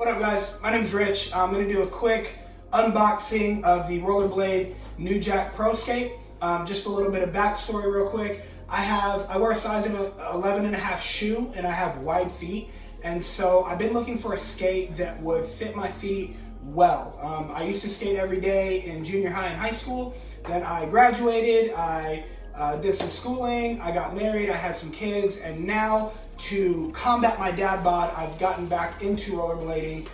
What up guys, my name's Rich. I'm going to do a quick unboxing of the Rollerblade New Jack Pro skate. Just a little bit of backstory real quick. I wear a size 11.5 shoe and I have wide feet. And so I've been looking for a skate that would fit my feet well. I used to skate every day in junior high and high school. Then I graduated, I did some schooling, I got married, I had some kids, and now to combat my dad bod, I've gotten back into rollerblading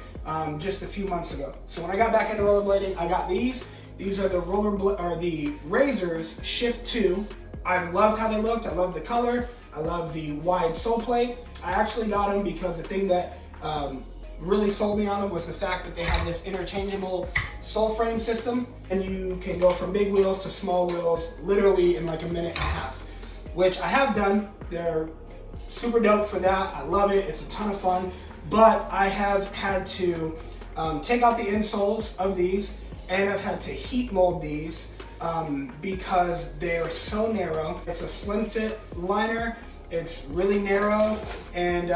just a few months ago. So when I got back into rollerblading, I got these. These are the Razors Shift 2. I loved how they looked. I love the color. I love the wide sole plate. I actually got them because the thing that really sold me on them was the fact that they have this interchangeable sole frame system, and you can go from big wheels to small wheels literally in like a minute and a half, which I have done. They're super dope for that. I love it. It's a ton of fun. But I have had to take out the insoles of these, and I've had to heat mold these because they're so narrow. It's a slim fit liner. It's really narrow, and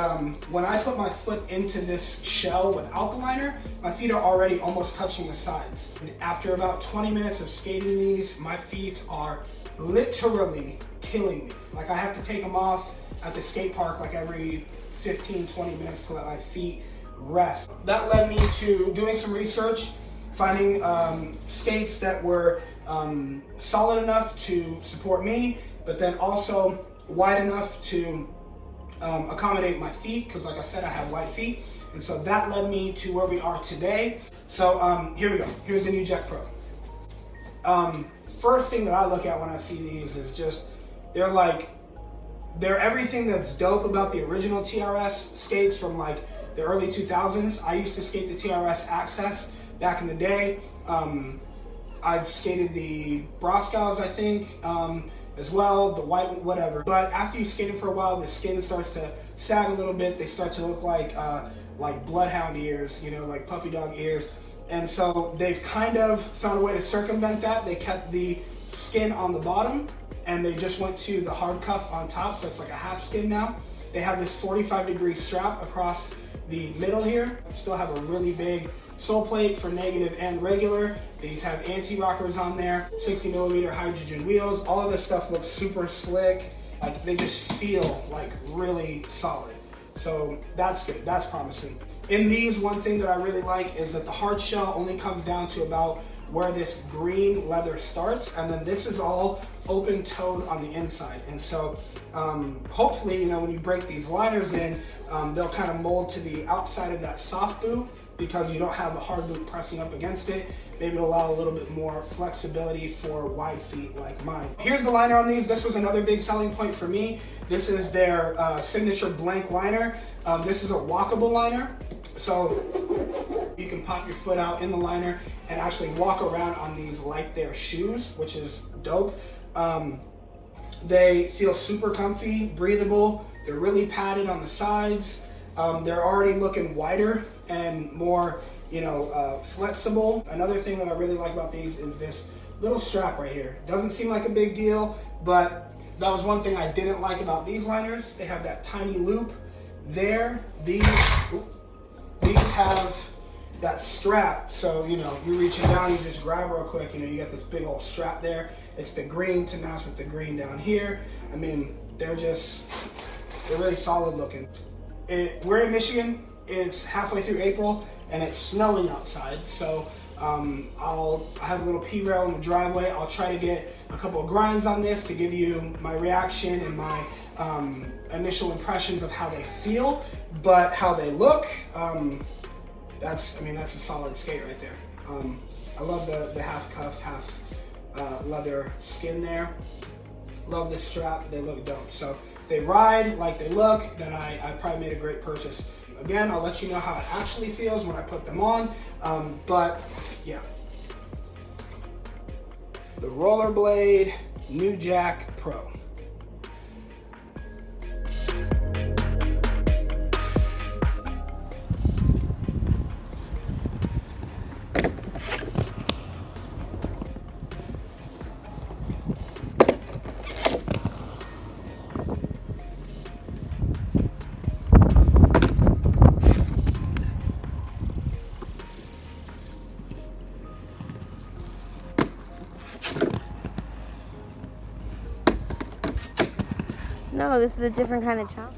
when I put my foot into this shell without the liner, my feet are already almost touching the sides. And after about 20 minutes of skating these, my feet are literally killing me. Like, I have to take them off at the skate park like every 15-20 minutes to let my feet rest. That led me to doing some research, finding skates that were solid enough to support me, but then also wide enough to accommodate my feet, because like I said, I have wide feet. And so that led me to where we are today. So here we go. Here's the New Jack Pro. First thing that I look at when I see these is just, they're everything that's dope about the original TRS skates from like the early 2000s. I used to skate the TRS Access back in the day. I've skated the Broskows, I think, as well, the white, whatever. But after you skate it for a while, the skin starts to sag a little bit. They start to look like bloodhound ears, you know, like puppy dog ears. And so they've kind of found a way to circumvent that. They kept the skin on the bottom, and they just went to the hard cuff on top, so it's like a half skin now. They have this 45-degree strap across the middle here. Still have a really big sole plate for negative and regular. These have anti-rockers on there, 60mm hydrogen wheels. All of this stuff looks super slick. Like, they just feel like really solid. So that's good, that's promising. In these, one thing that I really like is that the hard shell only comes down to about where this green leather starts, and then this is all open-toed on the inside. And so hopefully, you know, when you break these liners in, they'll kind of mold to the outside of that soft boot, because you don't have a hard boot pressing up against it. Maybe it'll allow a little bit more flexibility for wide feet like mine. Here's the liner on these. This was another big selling point for me. This is their signature blank liner. This is a walkable liner. So you can pop your foot out in the liner and actually walk around on these like they're shoes, which is dope. They feel super comfy, breathable. They're really padded on the sides. They're already looking wider and more, you know, flexible. Another thing that I really like about these is this little strap right here. Doesn't seem like a big deal, but that was one thing I didn't like about these liners. They have that tiny loop there. These have that strap, so, you know, you're reaching down, you just grab real quick, you know, you got this big old strap there. It's the green to match with the green down here. I mean, they're really solid looking. We're in Michigan. It's halfway through April and it's snowing outside, so I have a little P-rail in the driveway. I'll try to get a couple of grinds on this to give you my reaction and my initial impressions of how they feel, but how they look, that's a solid skate right there. I love the half cuff, half leather skin there. Love this strap, they look dope. So if they ride like they look, then I probably made a great purchase. Again, I'll let you know how it actually feels when I put them on, but yeah. The Rollerblade New Jack Pro. No, this is a different kind of challenge.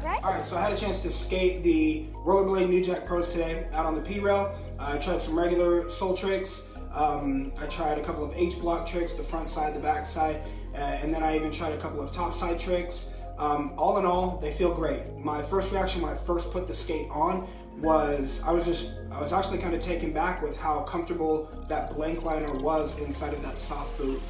Alright, so I had a chance to skate the Rollerblade New Jack Pros today out on the P-Rail. I tried some regular sole tricks. I tried a couple of H-block tricks, the front side, the back side, and then I even tried a couple of top side tricks. All in all, they feel great. My first reaction when I first put the skate on was I was actually kind of taken back with how comfortable that blank liner was inside of that soft boot.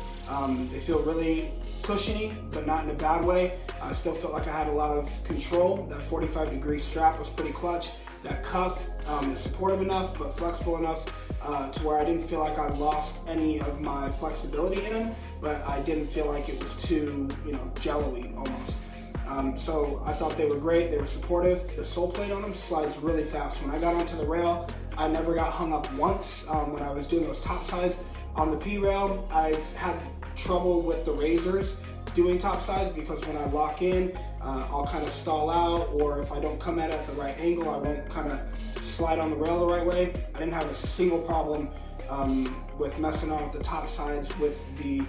They feel really cushiony, but not in a bad way. I still felt like I had a lot of control. That 45-degree strap was pretty clutch. That cuff is supportive enough, but flexible enough to where I didn't feel like I lost any of my flexibility in them, but I didn't feel like it was too, jello-y almost. So I thought they were great. They were supportive. The sole plate on them slides really fast. When I got onto the rail, I never got hung up once. When I was doing those top sides on the P-rail, I've had trouble with the razors doing top sides because when I lock in, I'll kind of stall out, or if I don't come at it at the right angle, I won't kind of slide on the rail the right way. I didn't have a single problem with messing on with the top sides with the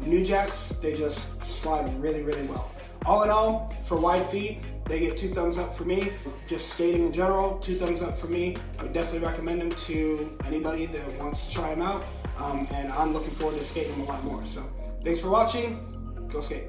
New Jacks. They just slide really, really well. All in all, for wide feet, they get 2 thumbs up for me. Just skating in general, 2 thumbs up for me. I would definitely recommend them to anybody that wants to try them out. And I'm looking forward to skating them a lot more. So thanks for watching. Go skate.